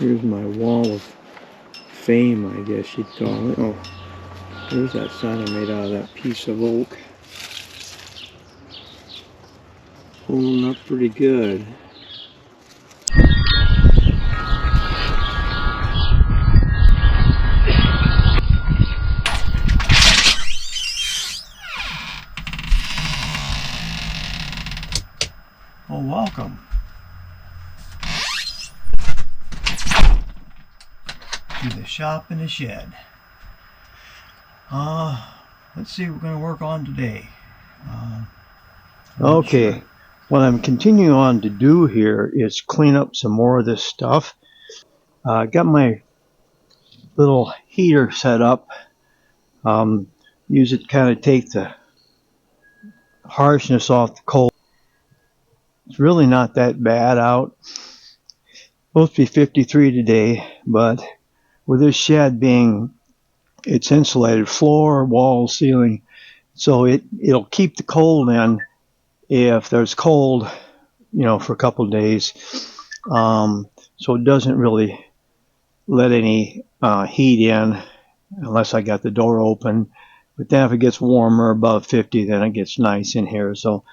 Here's my wall of fame, I guess you'd call it. Oh, there's that sign I made out of that piece of oak. Holding up pretty good. Well, welcome to the shop in the shed. Let's see what we're going to work on today. Okay, sure. What I'm continuing on to do here is clean up some more of this stuff. I got my little heater set up. Use it to kind of take the harshness off the cold. It's really not that bad out. Supposed to be 53 today, but with this shed being, it's insulated floor, wall, ceiling, so it'll keep the cold in if there's cold, for a couple of days. So it doesn't really let any heat in unless I got the door open. But then if it gets warmer above 50, then it gets nice in here. So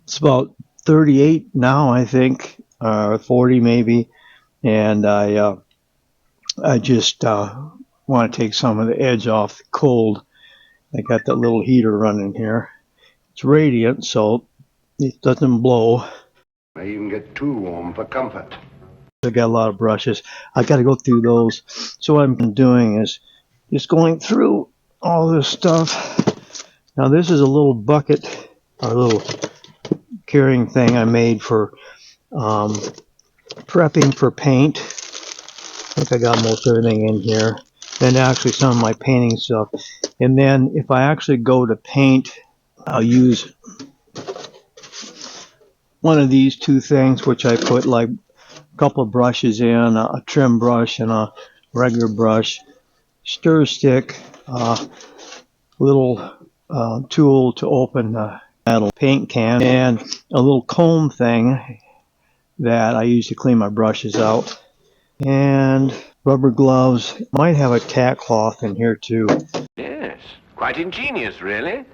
it's about 38 now, I think, 40 maybe. And I just want to take some of the edge off the cold. I got that little heater running here. It's radiant, so it doesn't blow. I even get too warm for comfort. I got a lot of brushes. I got to go through those. So what I'm doing is just going through all this stuff. Now this is a little bucket, or a little carrying thing I made for prepping for paint. I think I got most everything in here. And actually some of my painting stuff. And then if I actually go to paint, I'll use one of these two things, which I put like a couple of brushes in, a trim brush and a regular brush, stir stick, little tool to open the metal paint can, and a little comb thing that I use to clean my brushes out, and rubber gloves. Might have a tack cloth in here too. Yes, quite ingenious, really.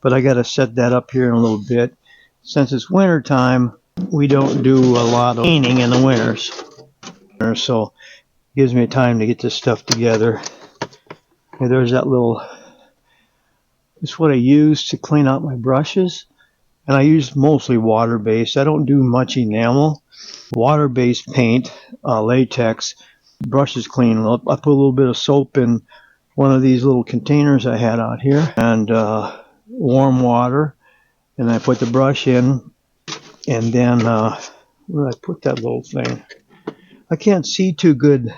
But I got to set that up here in a little bit. Since it's winter time, we don't do a lot of painting in the winters, so it gives me time to get this stuff together. And there's that little, it's what I use to clean out my brushes, and I use mostly water-based. I don't do much enamel. Water-based paint, latex, brushes clean up. I put a little bit of soap in one of these little containers I had out here, and warm water, and I put the brush in, and then where did I put that little thing? I can't see too good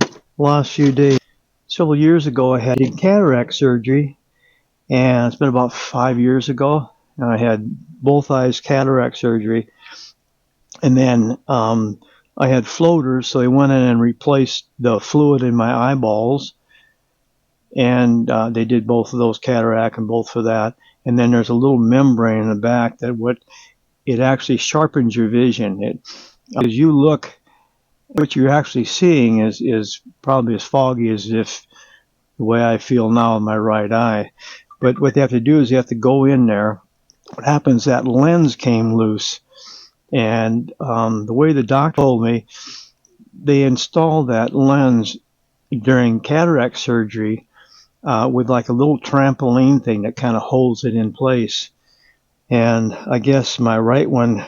the last few days. Several years ago I had cataract surgery, and it's been about 5 years ago, and I had both eyes cataract surgery, and then I had floaters, so they went in and replaced the fluid in my eyeballs, and they did both of those, cataract and both for that. And then there's a little membrane in the back that it actually sharpens your vision. As you look, what you're actually seeing is probably as foggy as if the way I feel now in my right eye. But what they have to do is you have to go in there. What happens, that lens came loose, and the way the doctor told me, they installed that lens during cataract surgery with like a little trampoline thing that kind of holds it in place. And I guess my right one,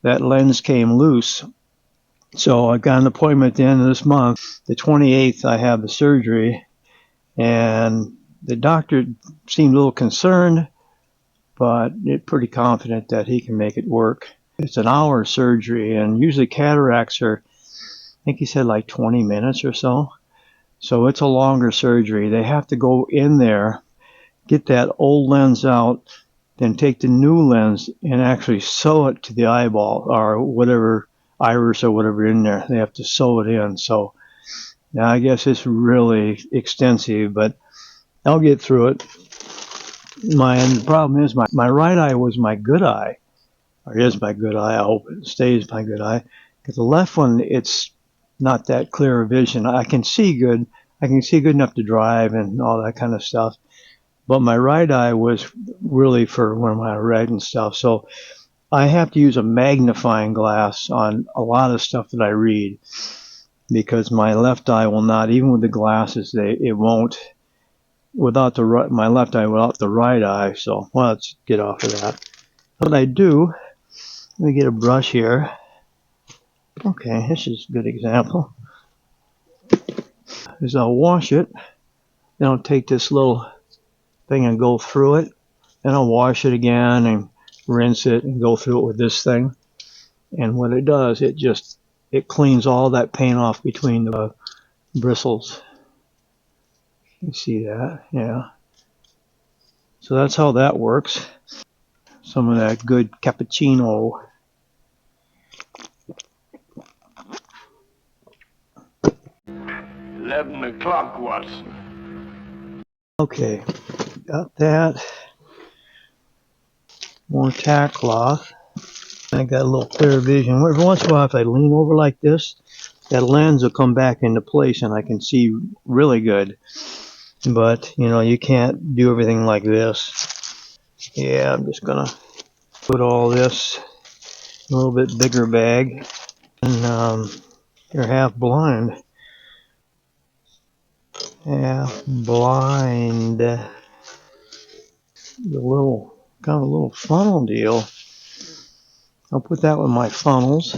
that lens came loose. So I got an appointment at the end of this month. The 28th, I have the surgery, and the doctor seemed a little concerned, but pretty confident that he can make it work. It's an hour surgery, and usually cataracts are, I think he said like 20 minutes or so. So it's a longer surgery. They have to go in there, get that old lens out, then take the new lens and actually sew it to the eyeball or whatever, iris or whatever in there. They have to sew it in. So now I guess it's really extensive, but I'll get through it. The problem is my right eye was my good eye, or is my good eye. I hope it stays my good eye. Because the left one, it's not that clear a vision. I can see good. I can see good enough to drive and all that kind of stuff. But my right eye was really for when I read and stuff. So I have to use a magnifying glass on a lot of stuff that I read because my left eye will not, even with the glasses, it won't, without the right, my left eye without the right eye. So, well, let's get off of that. What I do, let me get a brush here. Okay, this is a good example. Is I'll wash it, then I'll take this little thing and go through it, then I'll wash it again and rinse it and go through it with this thing. And what it does, it cleans all that paint off between the bristles. You see that? Yeah. So that's how that works. Some of that good cappuccino. 11 o'clock, Watson. Okay, got that. More tack cloth. I got a little clear vision. Every once in a while, if I lean over like this, that lens will come back into place and I can see really good. But, you know, you can't do everything like this. Yeah, I'm just gonna put all this in a little bit bigger bag. And you're half blind. Half blind. The little, kind of a little funnel deal. I'll put that with my funnels.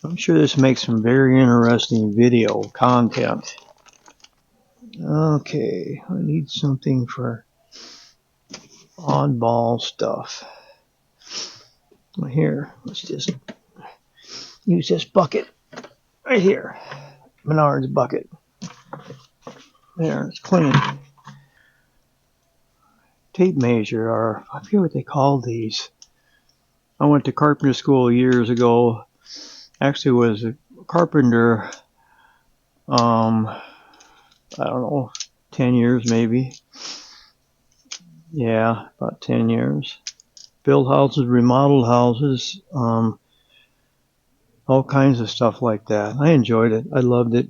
I'm sure this makes some very interesting video content. Okay, I need something for oddball stuff. Here, let's just use this bucket right here. Menard's bucket. There, it's clean. Tape measure, or I forget what they call these. I went to carpenter school years ago. Actually was a carpenter, I don't know, 10 years maybe. Yeah, about 10 years. Built houses, remodeled houses, all kinds of stuff like that. I enjoyed it. I loved it.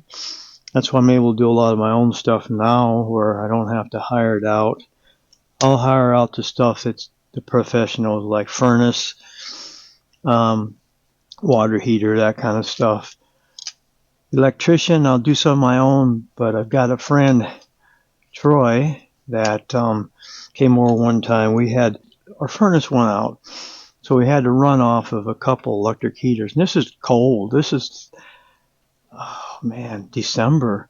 That's why I'm able to do a lot of my own stuff now where I don't have to hire it out. I'll hire out the stuff that's the professionals, like furnace, water heater, that kind of stuff. Electrician, I'll do some of my own, but I've got a friend, Troy, that came over one time. We had, our furnace went out, so we had to run off of a couple electric heaters. And this is cold. This is, oh man, December,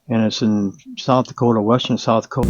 and it's in South Dakota, western South Dakota.